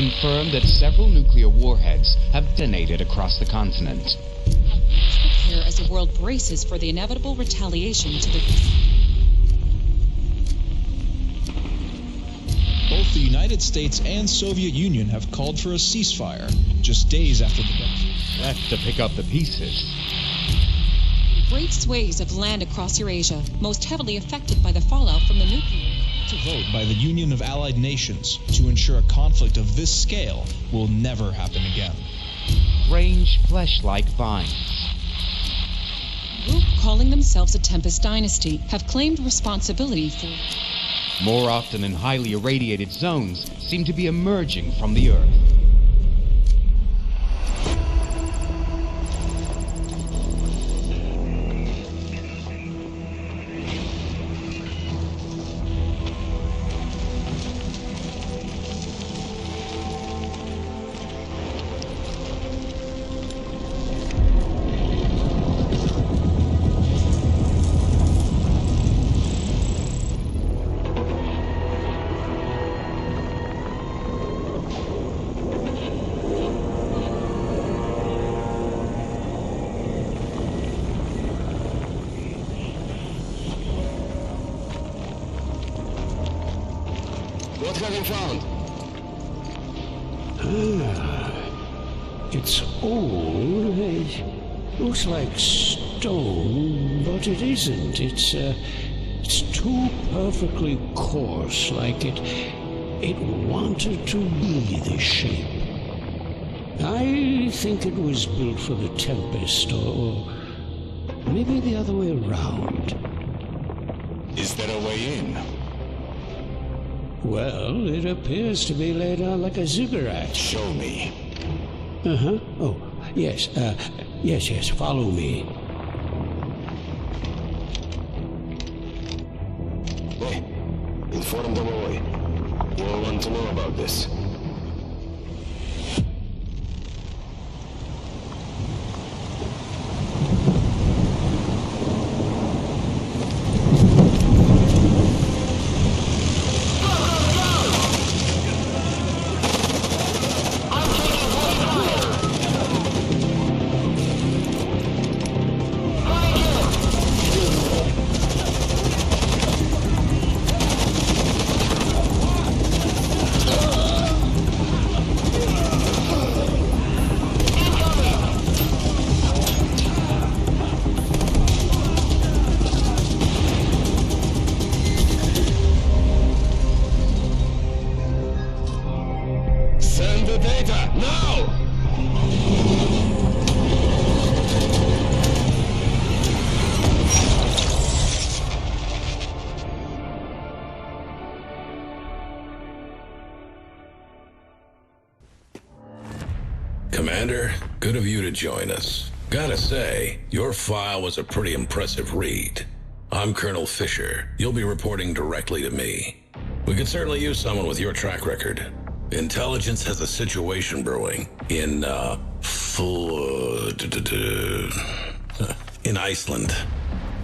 confirmed that several nuclear warheads have detonated across the continent. Let's prepare as the world braces for the inevitable retaliation to the... Both the United States and Soviet Union have called for a ceasefire just days after the devastation. Left to pick up the pieces. Great swathes of land across Eurasia, most heavily affected by the fallout from the nuclear... To vote by the Union of Allied Nations to ensure a conflict of this scale will never happen again. Strange flesh-like vines. A group calling themselves the Tempest Dynasty have claimed responsibility for... More often in highly irradiated zones, seem to be emerging from the Earth. What have you found? It's old. It looks like stone, but it isn't. It's too perfectly coarse, like it wanted to be this shape. I think it was built for the Tempest, or maybe the other way around. Is there a way in? Well, it appears to be laid out like a ziggurat. Show me. Uh-huh. Oh, yes. Yes, follow me. Hey, inform the boy. You all want to know about this. Send the data, now! Commander, good of you to join us. Gotta say, your file was a pretty impressive read. I'm Colonel Fisher. You'll be reporting directly to me. We could certainly use someone with your track record. Intelligence has a situation brewing in Iceland.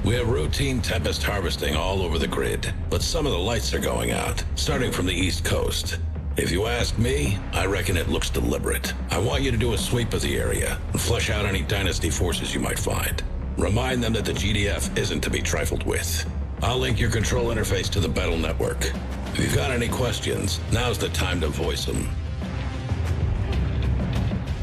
We have routine Tempest harvesting all over the grid, but some of the lights are going out, starting from the east coast. If you ask me, I reckon it looks deliberate. I want you to do a sweep of the area and flush out any Dynasty forces you might find. Remind them that the GDF isn't to be trifled with. I'll link your control interface to the battle network. If you've got any questions, now's the time to voice them.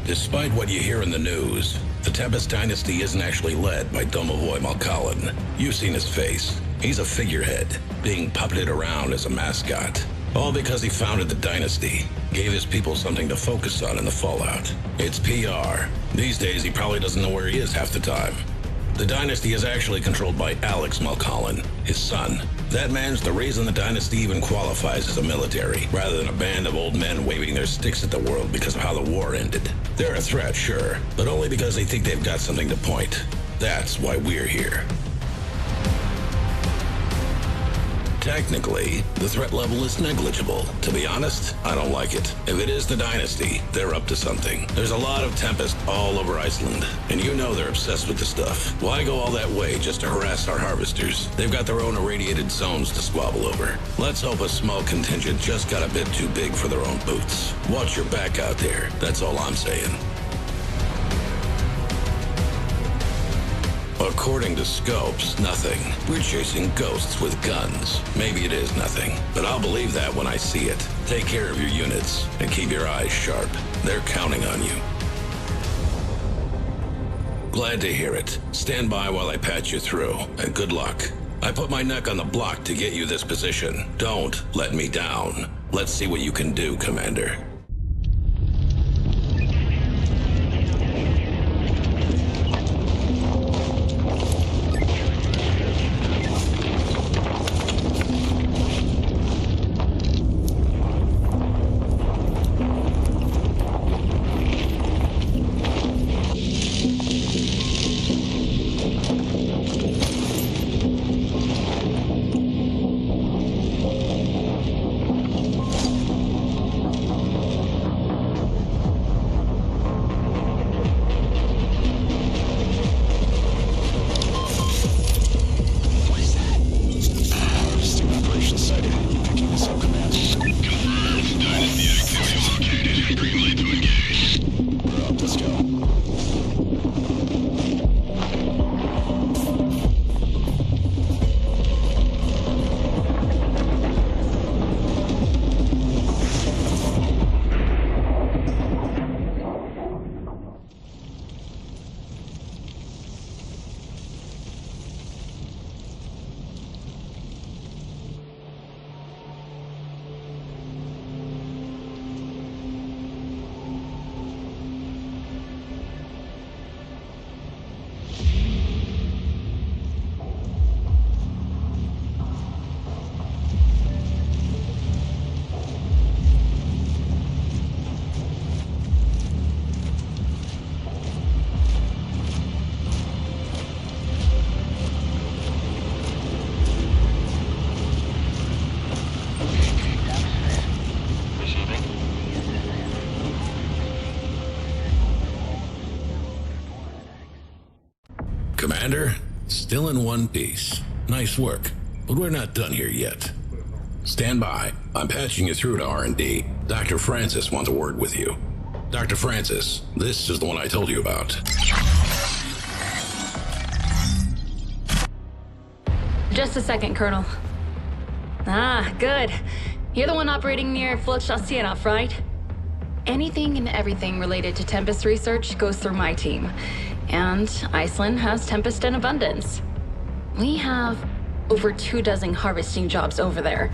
Despite what you hear in the news, the Tempest Dynasty isn't actually led by Domovoy Malkalin. You've seen his face. He's a figurehead, being puppeted around as a mascot. All because he founded the Dynasty, gave his people something to focus on in the fallout. It's PR. These days, he probably doesn't know where he is half the time. The Dynasty is actually controlled by Alex Malkalin, his son. That man's the reason the Dynasty even qualifies as a military, rather than a band of old men waving their sticks at the world because of how the war ended. They're a threat, sure, but only because they think they've got something to point. That's why we're here. Technically, the threat level is negligible. To be honest, I don't like it. If it is the Dynasty, they're up to something. There's a lot of Tempest all over Iceland, and you know they're obsessed with the stuff. Why go all that way just to harass our harvesters? They've got their own irradiated zones to squabble over. Let's hope a small contingent just got a bit too big for their own boots. Watch your back out there, that's all I'm saying. According to scopes, nothing. We're chasing ghosts with guns. Maybe it is nothing, but I'll believe that when I see it. Take care of your units, and keep your eyes sharp. They're counting on you. Glad to hear it. Stand by while I patch you through, and good luck. I put my neck on the block to get you this position. Don't let me down. Let's see what you can do, Commander. Commander, still in one piece. Nice work, but we're not done here yet. Stand by. I'm patching you through to R&D. Dr. Francis wants a word with you. Dr. Francis, this is the one I told you about. Just a second, Colonel. Ah, good. You're the one operating near Flotstadtstjenaf, right? Anything and everything related to Tempest research goes through my team. And Iceland has Tempest in abundance. We have over 24 harvesting jobs over there.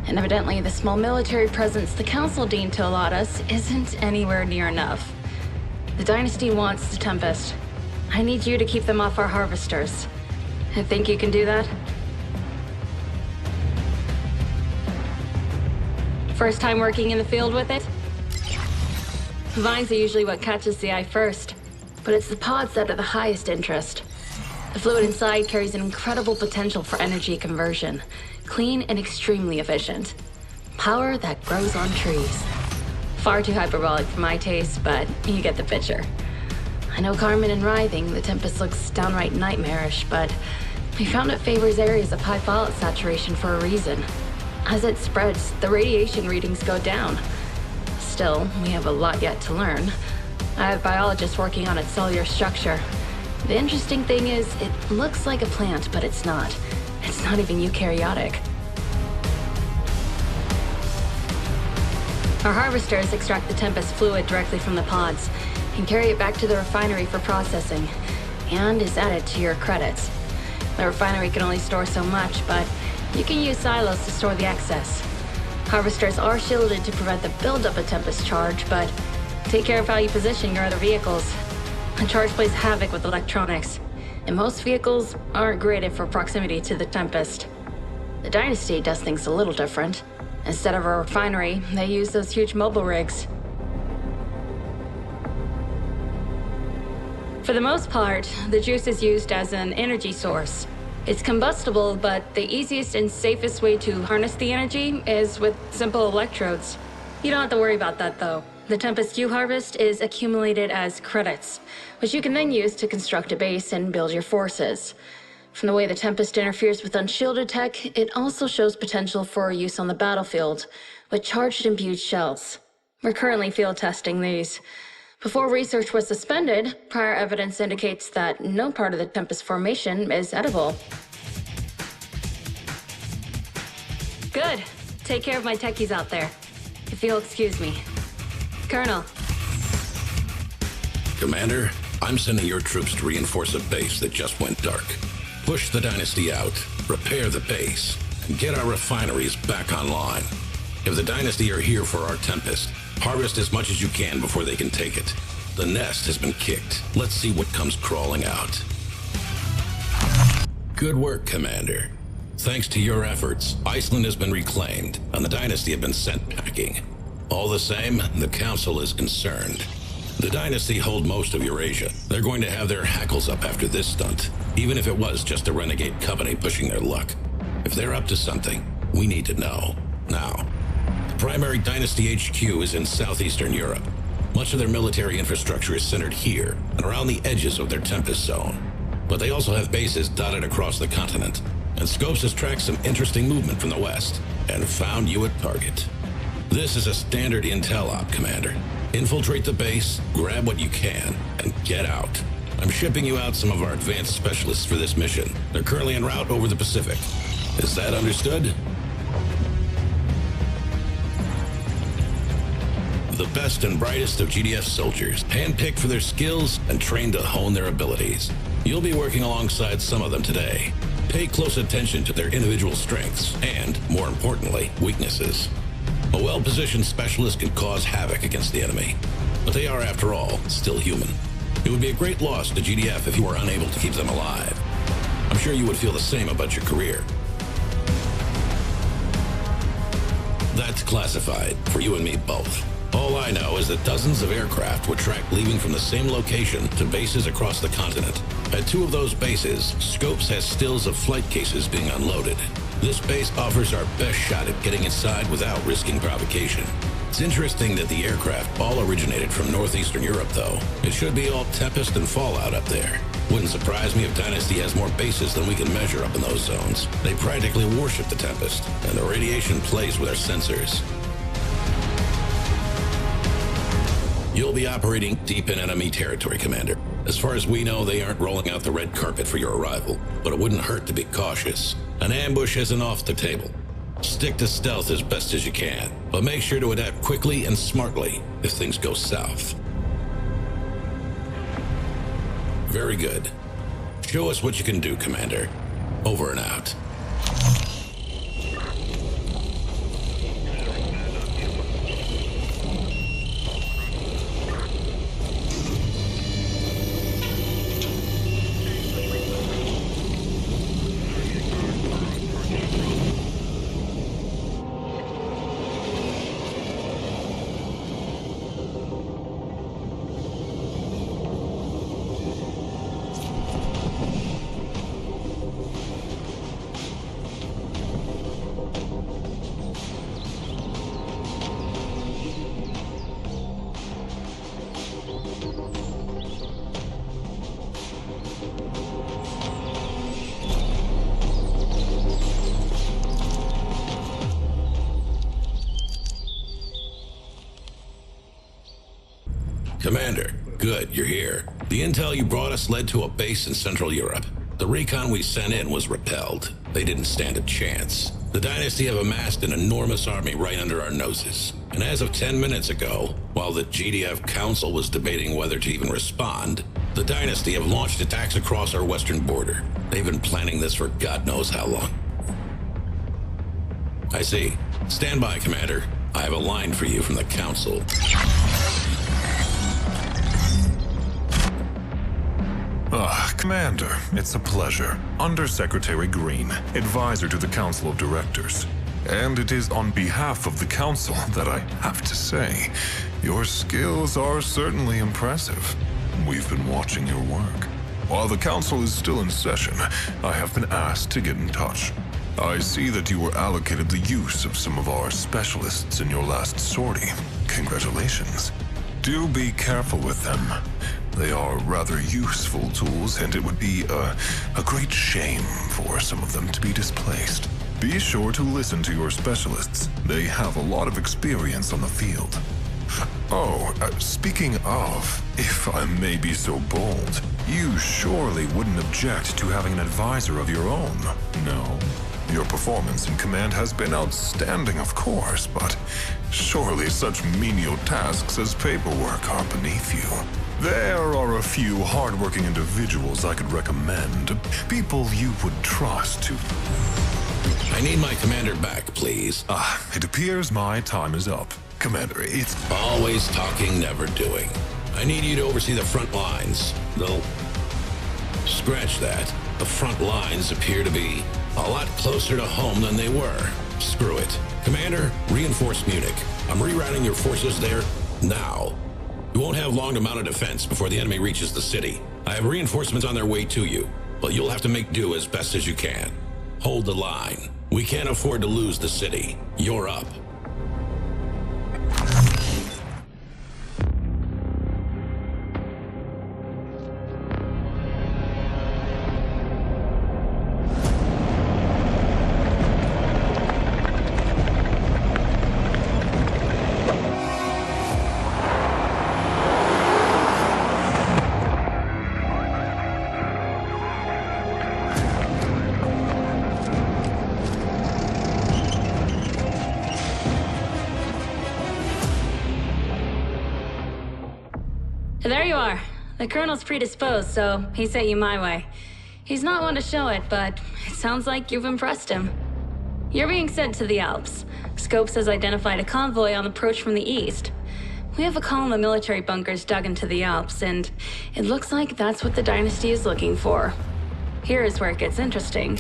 And evidently the small military presence the Council deigned to allot us isn't anywhere near enough. The Dynasty wants the Tempest. I need you to keep them off our harvesters. I think you can do that? First time working in the field with it? Vines are usually what catches the eye first, but it's the pods that are the highest interest. The fluid inside carries an incredible potential for energy conversion, clean and extremely efficient. Power that grows on trees. Far too hyperbolic for my taste, but you get the picture. I know Carmen and writhing, the Tempest looks downright nightmarish, but we found it favors areas of high fallout saturation for a reason. As it spreads, the radiation readings go down. Still, we have a lot yet to learn. I have biologists working on its cellular structure. The interesting thing is, it looks like a plant, but it's not. It's not even eukaryotic. Our harvesters extract the Tempest fluid directly from the pods and carry it back to the refinery for processing, and is added to your credits. The refinery can only store so much, but you can use silos to store the excess. Harvesters are shielded to prevent the buildup of Tempest charge, but take care of how you position your other vehicles. The charge plays havoc with electronics, and most vehicles aren't graded for proximity to the Tempest. The Dynasty does things a little different. Instead of a refinery, they use those huge mobile rigs. For the most part, the juice is used as an energy source. It's combustible, but the easiest and safest way to harness the energy is with simple electrodes. You don't have to worry about that, though. The Tempest you harvest is accumulated as credits, which you can then use to construct a base and build your forces. From the way the Tempest interferes with unshielded tech, it also shows potential for use on the battlefield, with charged imbued shells. We're currently field testing these. Before research was suspended, prior evidence indicates that no part of the Tempest formation is edible. Good. Take care of my techies out there. If you'll excuse me. Colonel. Commander, I'm sending your troops to reinforce a base that just went dark. Push the Dynasty out, repair the base, and get our refineries back online. If the Dynasty are here for our Tempest, harvest as much as you can before they can take it. The nest has been kicked. Let's see what comes crawling out. Good work, Commander. Thanks to your efforts, Iceland has been reclaimed, and the Dynasty have been sent packing. All the same, the Council is concerned. The Dynasty hold most of Eurasia. They're going to have their hackles up after this stunt, even if it was just a renegade company pushing their luck. If they're up to something, we need to know. Now, the primary Dynasty HQ is in southeastern Europe. Much of their military infrastructure is centered here and around the edges of their Tempest zone. But they also have bases dotted across the continent, and Scopes has tracked some interesting movement from the west and found you a target. This is a standard intel op, Commander. Infiltrate the base, grab what you can, and get out. I'm shipping you out some of our advanced specialists for this mission. They're currently en route over the Pacific. Is that understood? The best and brightest of GDF soldiers, handpicked for their skills and trained to hone their abilities. You'll be working alongside some of them today. Pay close attention to their individual strengths and, more importantly, weaknesses. A well-positioned specialist can cause havoc against the enemy, but they are, after all, still human. It would be a great loss to GDF if you were unable to keep them alive. I'm sure you would feel the same about your career. That's classified, for you and me both. All I know is that dozens of aircraft were tracked leaving from the same location to bases across the continent. At two of those bases, Scopes has stills of flight cases being unloaded. This base offers our best shot at getting inside without risking provocation. It's interesting that the aircraft all originated from northeastern Europe, though. It should be all Tempest and Fallout up there. Wouldn't surprise me if Dynasty has more bases than we can measure up in those zones. They practically worship the Tempest, and the radiation plays with our sensors. You'll be operating deep in enemy territory, Commander. As far as we know, they aren't rolling out the red carpet for your arrival, but it wouldn't hurt to be cautious. An ambush isn't off the table. Stick to stealth as best as you can, but make sure to adapt quickly and smartly if things go south. Very good. Show us what you can do, Commander. Over and out. Commander, good, you're here. The intel you brought us led to a base in Central Europe. The recon we sent in was repelled. They didn't stand a chance. The Dynasty have amassed an enormous army right under our noses. And as of 10 minutes ago, while the GDF Council was debating whether to even respond, the Dynasty have launched attacks across our western border. They've been planning this for God knows how long. I see. Stand by, Commander. I have a line for you from the Council. Commander, it's a pleasure. Undersecretary Green, advisor to the Council of Directors. And it is on behalf of the Council that I have to say, your skills are certainly impressive. We've been watching your work. While the council is still in session, I have been asked to get in touch. I see that you were allocated the use of some of our specialists in your last sortie. Congratulations. Do be careful with them. They are rather useful tools, and it would be a great shame for some of them to be displaced. Be sure to listen to your specialists. They have a lot of experience on the field. Oh, speaking of, if I may be so bold, you surely wouldn't object to having an advisor of your own, no? Your performance in command has been outstanding, of course, but surely such menial tasks as paperwork are beneath you. There are a few hardworking individuals I could recommend, people you would trust to... I need my commander back, please. It appears my time is up. Commander, it's... Always talking, never doing. I need you to oversee the front lines. They'll... Scratch that. The front lines appear to be a lot closer to home than they were. Screw it. Commander, reinforce Munich. I'm rerouting your forces there now. You won't have long to mount a defense before the enemy reaches the city. I have reinforcements on their way to you, but you'll have to make do as best as you can. Hold the line. We can't afford to lose the city. You're up. There you are. The Colonel's predisposed, so he sent you my way. He's not one to show it, but it sounds like you've impressed him. You're being sent to the Alps. Scopes has identified a convoy on approach from the east. We have a column of military bunkers dug into the Alps, and it looks like that's what the Dynasty is looking for. Here is where it gets interesting.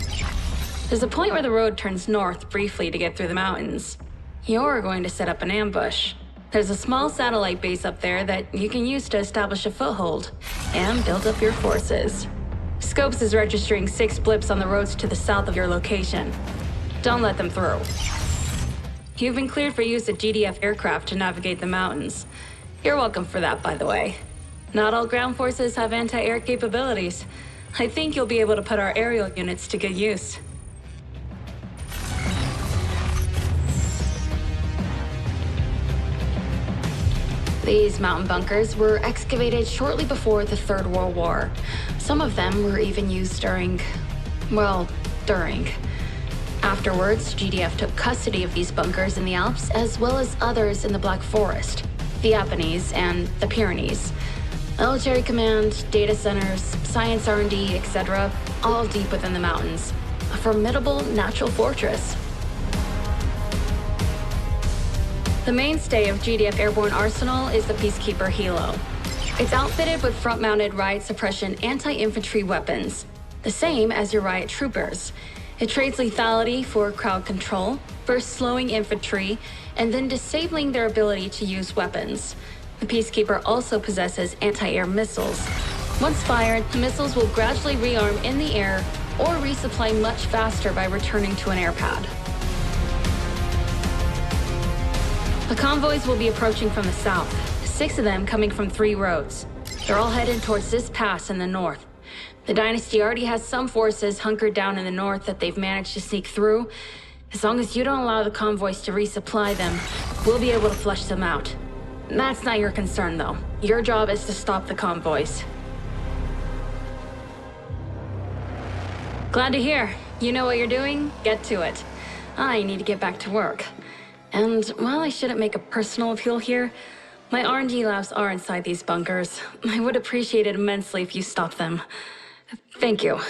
There's a point where the road turns north briefly to get through the mountains. You're going to set up an ambush. There's a small satellite base up there that you can use to establish a foothold and build up your forces. Scopes is registering 6 blips on the roads to the south of your location. Don't let them through. You've been cleared for use of GDF aircraft to navigate the mountains. You're welcome for that, by the way. Not all ground forces have anti-air capabilities. I think you'll be able to put our aerial units to good use. These mountain bunkers were excavated shortly before the Third World War. Some of them were even used during. Afterwards, GDF took custody of these bunkers in the Alps, as well as others in the Black Forest, the Apennines, and the Pyrenees. Military command, data centers, science R&D, etc., all deep within the mountains. A formidable natural fortress. The mainstay of GDF Airborne Arsenal is the Peacekeeper Helo. It's outfitted with front-mounted riot suppression anti-infantry weapons, the same as your riot troopers. It trades lethality for crowd control, first slowing infantry, and then disabling their ability to use weapons. The Peacekeeper also possesses anti-air missiles. Once fired, the missiles will gradually rearm in the air or resupply much faster by returning to an air pad. The convoys will be approaching from the south, 6 of them coming from 3 roads. They're all headed towards this pass in the north. The Dynasty already has some forces hunkered down in the north that they've managed to sneak through. As long as you don't allow the convoys to resupply them, we'll be able to flush them out. That's not your concern, though. Your job is to stop the convoys. Glad to hear. You know what you're doing? Get to it. I need to get back to work. And while I shouldn't make a personal appeal here, my R&D labs are inside these bunkers. I would appreciate it immensely if you stopped them. Thank you.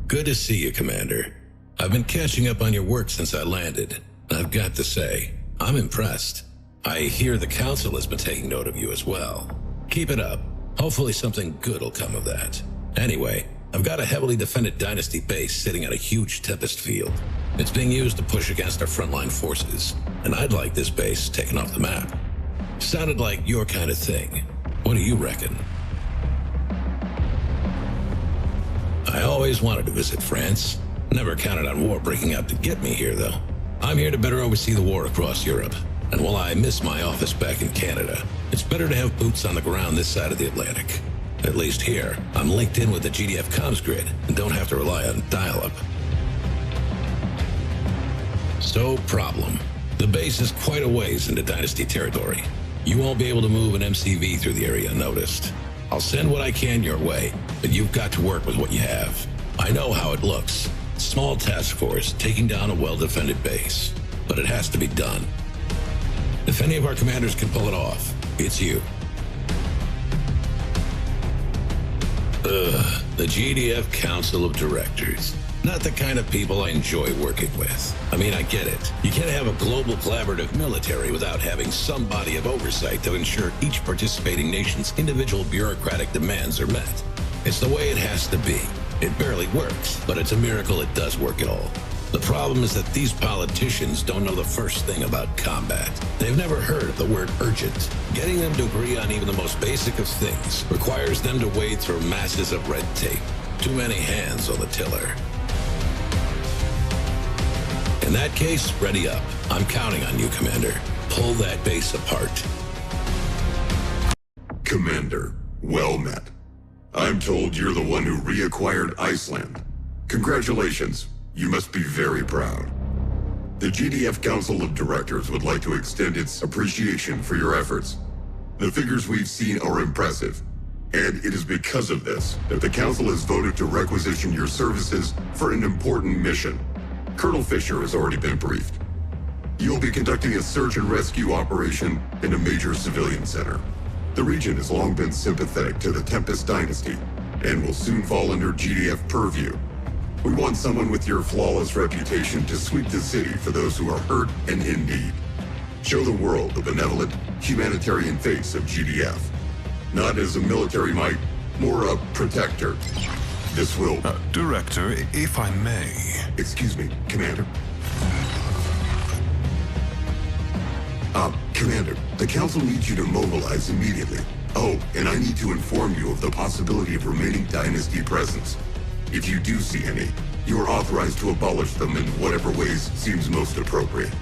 Good to see you, Commander. I've been catching up on your work since I landed. I've got to say, I'm impressed. I hear the Council has been taking note of you as well. Keep it up. Hopefully something good will come of that. Anyway, I've got a heavily defended Dynasty base sitting on a huge Tempest field. It's being used to push against our frontline forces, and I'd like this base taken off the map. Sounded like your kind of thing. What do you reckon? I always wanted to visit France. Never counted on war breaking out to get me here, though. I'm here to better oversee the war across Europe. And while I miss my office back in Canada, it's better to have boots on the ground this side of the Atlantic. At least here, I'm linked in with the GDF comms grid and don't have to rely on dial-up. So, problem. The base is quite a ways into Dynasty territory. You won't be able to move an MCV through the area unnoticed. I'll send what I can your way, but you've got to work with what you have. I know how it looks. Small task force taking down a well-defended base. But it has to be done. If any of our commanders can pull it off, it's you. The GDF Council of Directors. Not the kind of people I enjoy working with. I mean, I get it. You can't have a global collaborative military without having some body of oversight to ensure each participating nation's individual bureaucratic demands are met. It's the way it has to be. It barely works, but it's a miracle it does work at all. The problem is that these politicians don't know the first thing about combat. They've never heard of the word urgent. Getting them to agree on even the most basic of things requires them to wade through masses of red tape. Too many hands on the tiller. In that case, ready up. I'm counting on you, Commander. Pull that base apart. Commander, well met. I'm told you're the one who reacquired Iceland. Congratulations. You must be very proud. The GDF Council of Directors would like to extend its appreciation for your efforts. The figures we've seen are impressive, and it is because of this that the Council has voted to requisition your services for an important mission. Colonel Fisher has already been briefed. You'll be conducting a search and rescue operation in a major civilian center. The region has long been sympathetic to the Tempest Dynasty, and will soon fall under GDF purview. We want someone with your flawless reputation to sweep the city for those who are hurt and in need. Show the world the benevolent, humanitarian face of GDF. Not as a military might, more a protector. This will... Director, if I may... Excuse me, Commander. Commander, the Council needs you to mobilize immediately. Oh, and I need to inform you of the possibility of remaining Dynasty presence. If you do see any, you are authorized to abolish them in whatever ways seems most appropriate.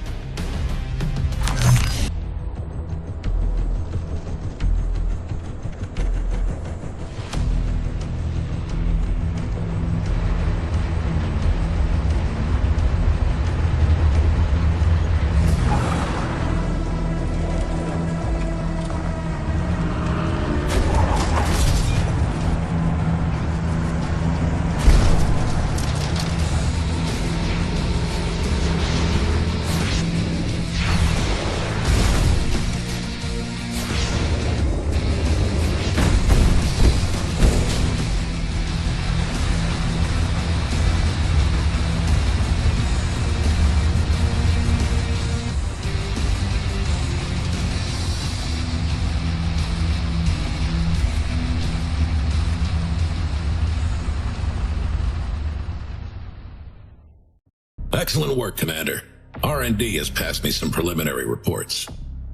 Excellent work, Commander. R&D has passed me some preliminary reports.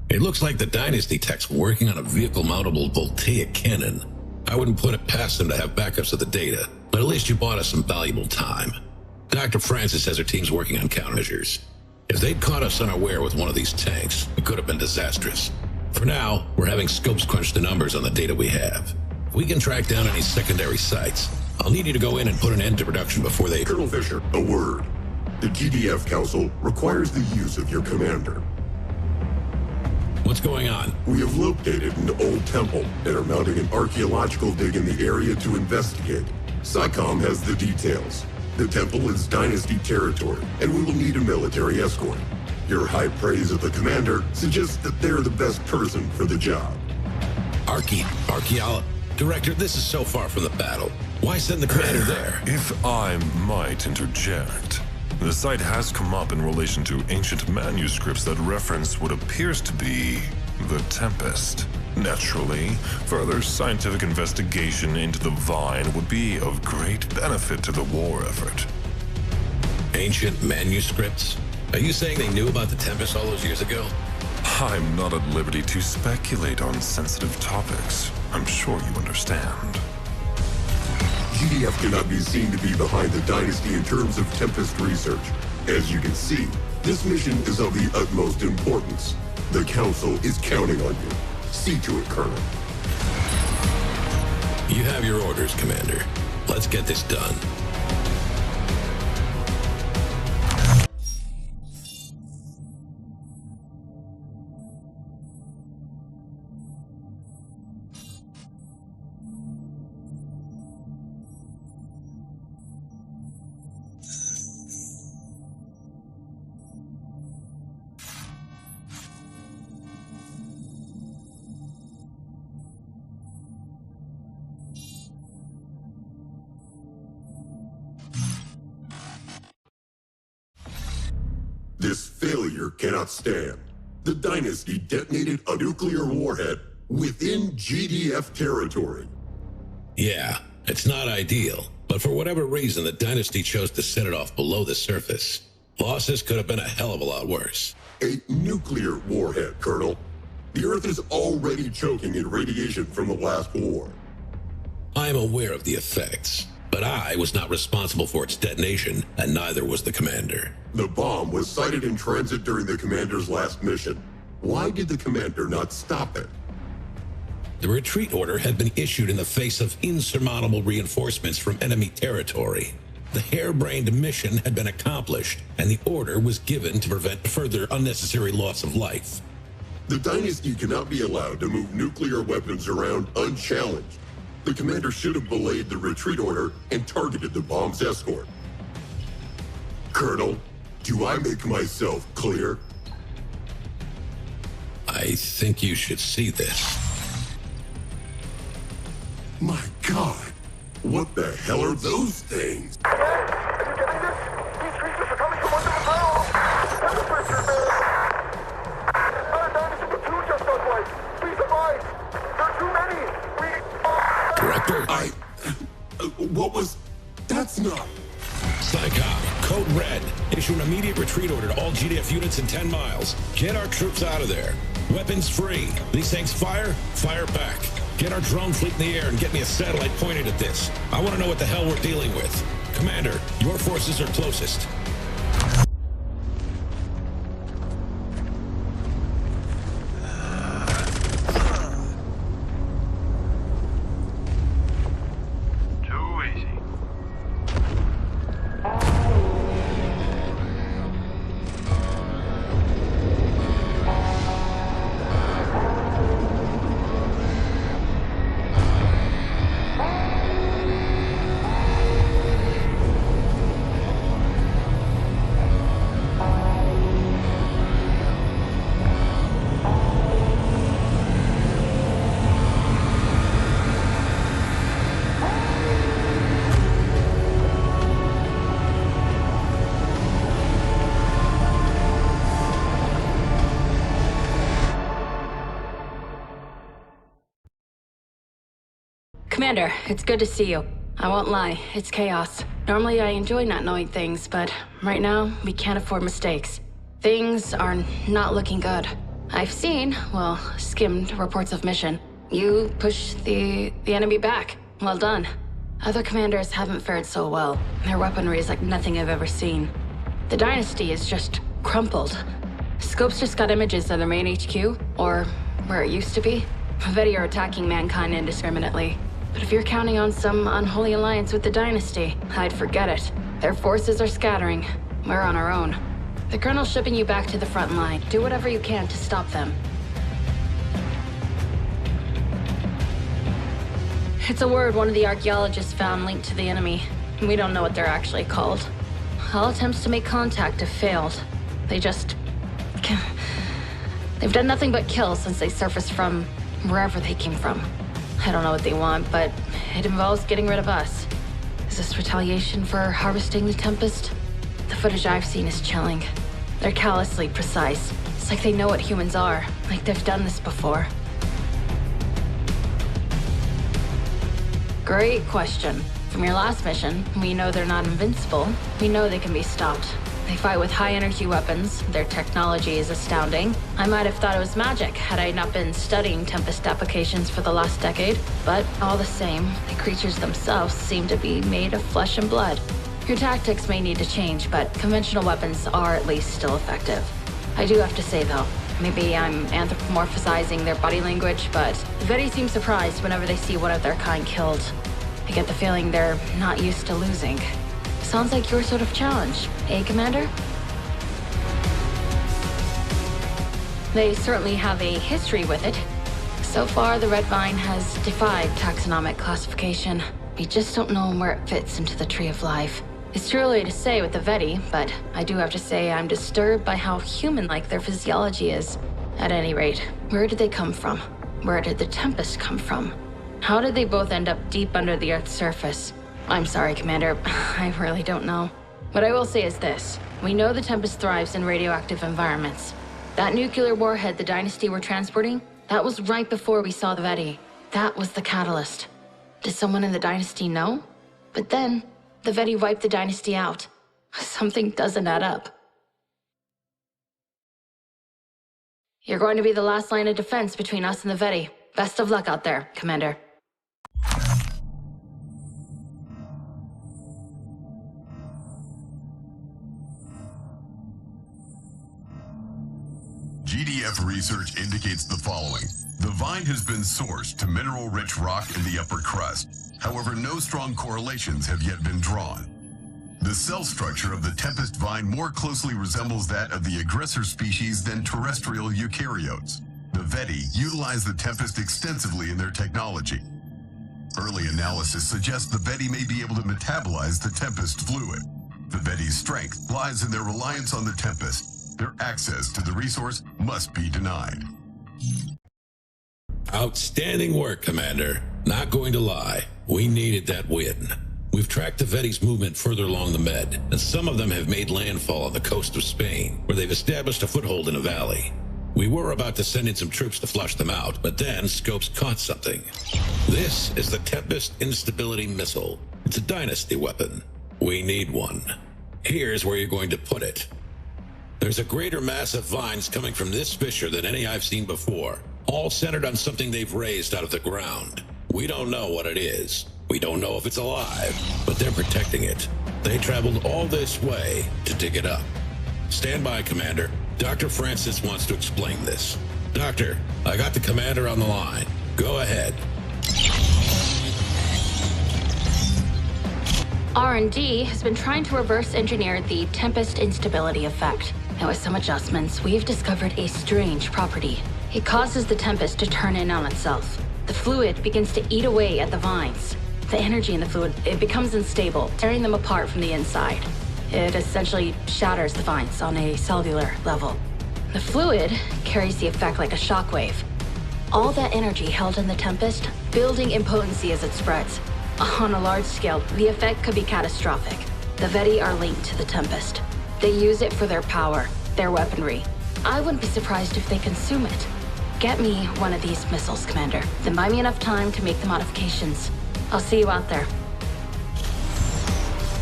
It looks like the Dynasty tech's working on a vehicle-mountable voltaic cannon. I wouldn't put it past them to have backups of the data, but at least you bought us some valuable time. Dr. Francis says her team's working on countermeasures. If they'd caught us unaware with one of these tanks, it could have been disastrous. For now, we're having scopes crunch the numbers on the data we have. If we can track down any secondary sites, I'll need you to go in and put an end to production before they... Colonel Fisher, a word. The GDF Council requires the use of your commander. What's going on? We have located an old temple and are mounting an archaeological dig in the area to investigate. SciComm has the details. The temple is Dynasty territory, and we will need a military escort. Your high praise of the commander suggests that they're the best person for the job. Director, this is so far from the battle. Why send the commander there? If I might interject, the site has come up in relation to ancient manuscripts that reference what appears to be the Tempest. Naturally, further scientific investigation into the Vine would be of great benefit to the war effort. Ancient manuscripts? Are you saying they knew about the Tempest all those years ago? I'm not at liberty to speculate on sensitive topics. I'm sure you understand. GDF cannot be seen to be behind the Dynasty in terms of Tempest research. As you can see, this mission is of the utmost importance. The Council is counting on you. See to it, Colonel. You have your orders, Commander. Let's get this done. This failure cannot stand. The Dynasty detonated a nuclear warhead within GDF territory. Yeah, it's not ideal, but for whatever reason, the Dynasty chose to set it off below the surface. Losses could have been a hell of a lot worse. A nuclear warhead, Colonel. The Earth is already choking in radiation from the last war. I am aware of the effects, but I was not responsible for its detonation, and neither was the commander. The bomb was sighted in transit during the commander's last mission. Why did the commander not stop it? The retreat order had been issued in the face of insurmountable reinforcements from enemy territory. The harebrained mission had been accomplished, and the order was given to prevent further unnecessary loss of life. The Dynasty cannot be allowed to move nuclear weapons around unchallenged. The commander should have belayed the retreat order and targeted the bomb's escort. Colonel, do I make myself clear? I think you should see this. My God, what the hell are those things? Director? What was... That's not... SciCom, Code Red. Issue an immediate retreat order to all GDF units in 10 miles. Get our troops out of there. Weapons free. These things fire, fire back. Get our drone fleet in the air and get me a satellite pointed at this. I want to know what the hell we're dealing with. Commander, your forces are closest. Commander, it's good to see you. I won't lie, it's chaos. Normally I enjoy not knowing things, but right now, we can't afford mistakes. Things are not looking good. I've seen, well, skimmed reports of mission. You pushed the enemy back. Well done. Other commanders haven't fared so well. Their weaponry is like nothing I've ever seen. The Dynasty is just crumpled. Scope's just got images of their main HQ, or where it used to be. I bet you're attacking mankind indiscriminately. But if you're counting on some unholy alliance with the Dynasty, I'd forget it. Their forces are scattering. We're on our own. The Colonel's shipping you back to the front line. Do whatever you can to stop them. It's a word one of the archaeologists found linked to the enemy. We don't know what they're actually called. All attempts to make contact have failed. They've done nothing but kill since they surfaced from wherever they came from. I don't know what they want, but it involves getting rid of us. Is this retaliation for harvesting the Tempest? The footage I've seen is chilling. They're callously precise. It's like they know what humans are, like they've done this before. Great question. From your last mission, we know they're not invincible. We know they can be stopped. They fight with high-energy weapons. Their technology is astounding. I might have thought it was magic had I not been studying Tempest applications for the last decade. But all the same, the creatures themselves seem to be made of flesh and blood. Your tactics may need to change, but conventional weapons are at least still effective. I do have to say, though, maybe I'm anthropomorphizing their body language, but the Vedi seem surprised whenever they see one of their kind killed. I get the feeling they're not used to losing. Sounds like your sort of challenge, eh, Commander? They certainly have a history with it. So far, the Red Vine has defied taxonomic classification. We just don't know where it fits into the Tree of Life. It's too early to say with the Vedi, but I do have to say I'm disturbed by how human-like their physiology is. At any rate, where did they come from? Where did the Tempest come from? How did they both end up deep under the Earth's surface? I'm sorry, Commander. I really don't know. What I will say is this. We know the Tempest thrives in radioactive environments. That nuclear warhead the Dynasty were transporting, that was right before we saw the Vedi. That was the catalyst. Did someone in the Dynasty know? But then, the Vedi wiped the Dynasty out. Something doesn't add up. You're going to be the last line of defense between us and the Vedi. Best of luck out there, Commander. GDF research indicates the following. The Vine has been sourced to mineral-rich rock in the upper crust. However, no strong correlations have yet been drawn. The cell structure of the Tempest Vine more closely resembles that of the aggressor species than terrestrial eukaryotes. The Vedi utilize the Tempest extensively in their technology. Early analysis suggests the Vedi may be able to metabolize the Tempest fluid. The Vedi's strength lies in their reliance on the Tempest. Their access to the resource must be denied. Outstanding work, Commander. Not going to lie, we needed that win. We've tracked the Vedi's movement further along the Med, and some of them have made landfall on the coast of Spain, where they've established a foothold in a valley. We were about to send in some troops to flush them out, but then Scopes caught something. This is the Tempest Instability Missile. It's a Dynasty weapon. We need one. Here's where you're going to put it. There's a greater mass of vines coming from this fissure than any I've seen before, all centered on something they've raised out of the ground. We don't know what it is. We don't know if it's alive, but they're protecting it. They traveled all this way to dig it up. Stand by, Commander. Dr. Francis wants to explain this. Doctor, I got the Commander on the line. Go ahead. R&D has been trying to reverse engineer the Tempest instability effect. And with some adjustments, we've discovered a strange property. It causes the Tempest to turn in on itself. The fluid begins to eat away at the vines. The energy in the fluid, it becomes unstable, tearing them apart from the inside. It essentially shatters the vines on a cellular level. The fluid carries the effect like a shockwave. All that energy held in the Tempest, building in potency as it spreads. On a large scale, the effect could be catastrophic. The Vedi are linked to the Tempest. They use it for their power, their weaponry. I wouldn't be surprised if they consume it. Get me one of these missiles, Commander. Then buy me enough time to make the modifications. I'll see you out there.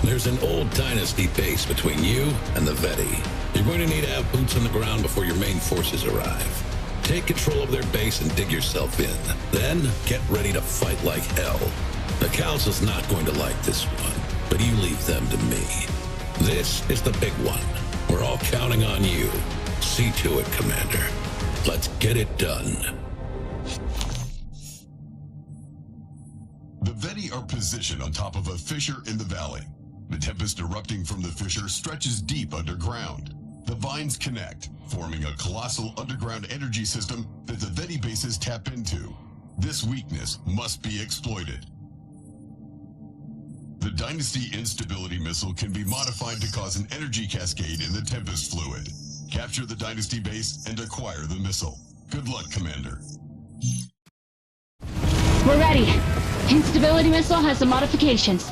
There's an old Dynasty base between you and the Vedi. You're going to need to have boots on the ground before your main forces arrive. Take control of their base and dig yourself in. Then, get ready to fight like hell. The Council's not going to like this one, but you leave them to me. This is the big one. We're all counting on you. See to it, Commander. Let's get it done. The Vedi are positioned on top of a fissure in the valley. The Tempest erupting from the fissure stretches deep underground. The vines connect, forming a colossal underground energy system that the Vedi bases tap into. This weakness must be exploited. The Dynasty Instability Missile can be modified to cause an energy cascade in the Tempest fluid. Capture the Dynasty base and acquire the missile. Good luck, Commander. We're ready. Instability missile has some modifications.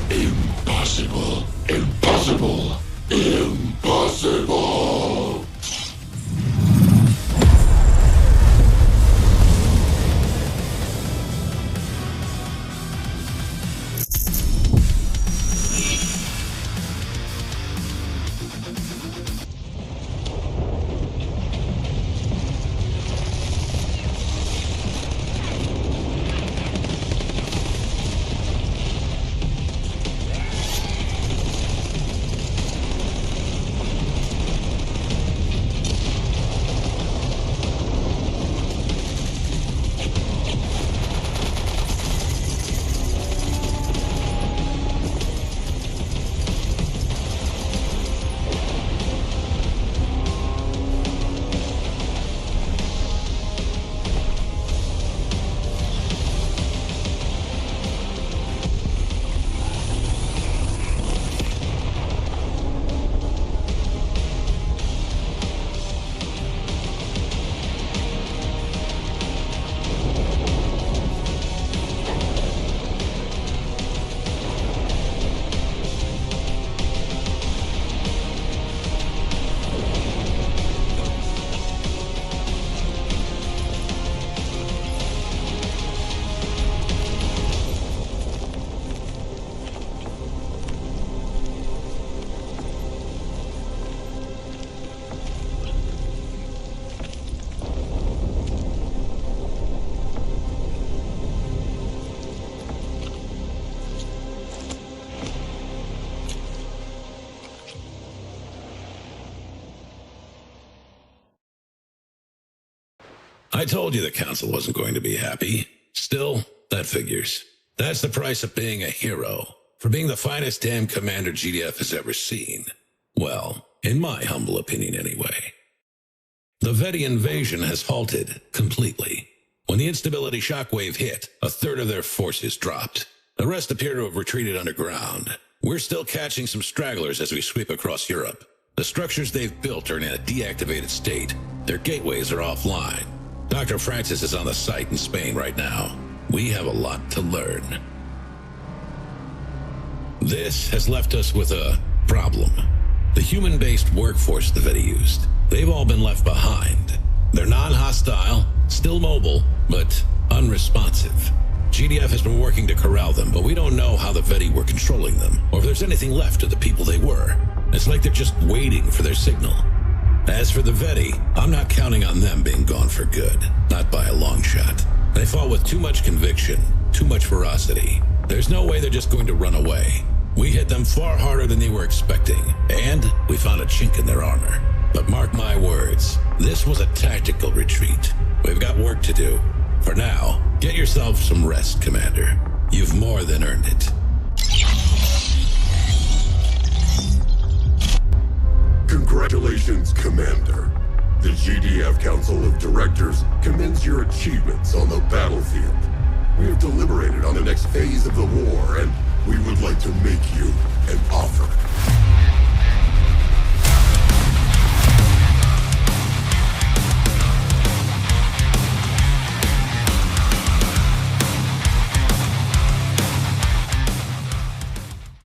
Impossible. Impossible. Impossible. I told you the Council wasn't going to be happy. Still, that figures. That's the price of being a hero. For being the finest damn commander GDF has ever seen. Well, in my humble opinion anyway. The Veti invasion has halted completely. When the instability shockwave hit, a third of their forces dropped. The rest appear to have retreated underground. We're still catching some stragglers as we sweep across Europe. The structures they've built are in a deactivated state. Their gateways are offline. Dr. Francis is on the site in Spain right now. We have a lot to learn. This has left us with a problem. The human-based workforce the Veti used, they've all been left behind. They're non-hostile, still mobile, but unresponsive. GDF has been working to corral them, but we don't know how the Veti were controlling them, or if there's anything left of the people they were. It's like they're just waiting for their signal. As for the Veti, I'm not counting on them being gone for good, not by a long shot. They fought with too much conviction, too much ferocity. There's no way they're just going to run away. We hit them far harder than they were expecting, and we found a chink in their armor. But mark my words, this was a tactical retreat. We've got work to do. For now, get yourself some rest, Commander. You've more than earned it. Congratulations, Commander. The GDF Council of Directors commends your achievements on the battlefield. We have deliberated on the next phase of the war, and we would like to make you an offer.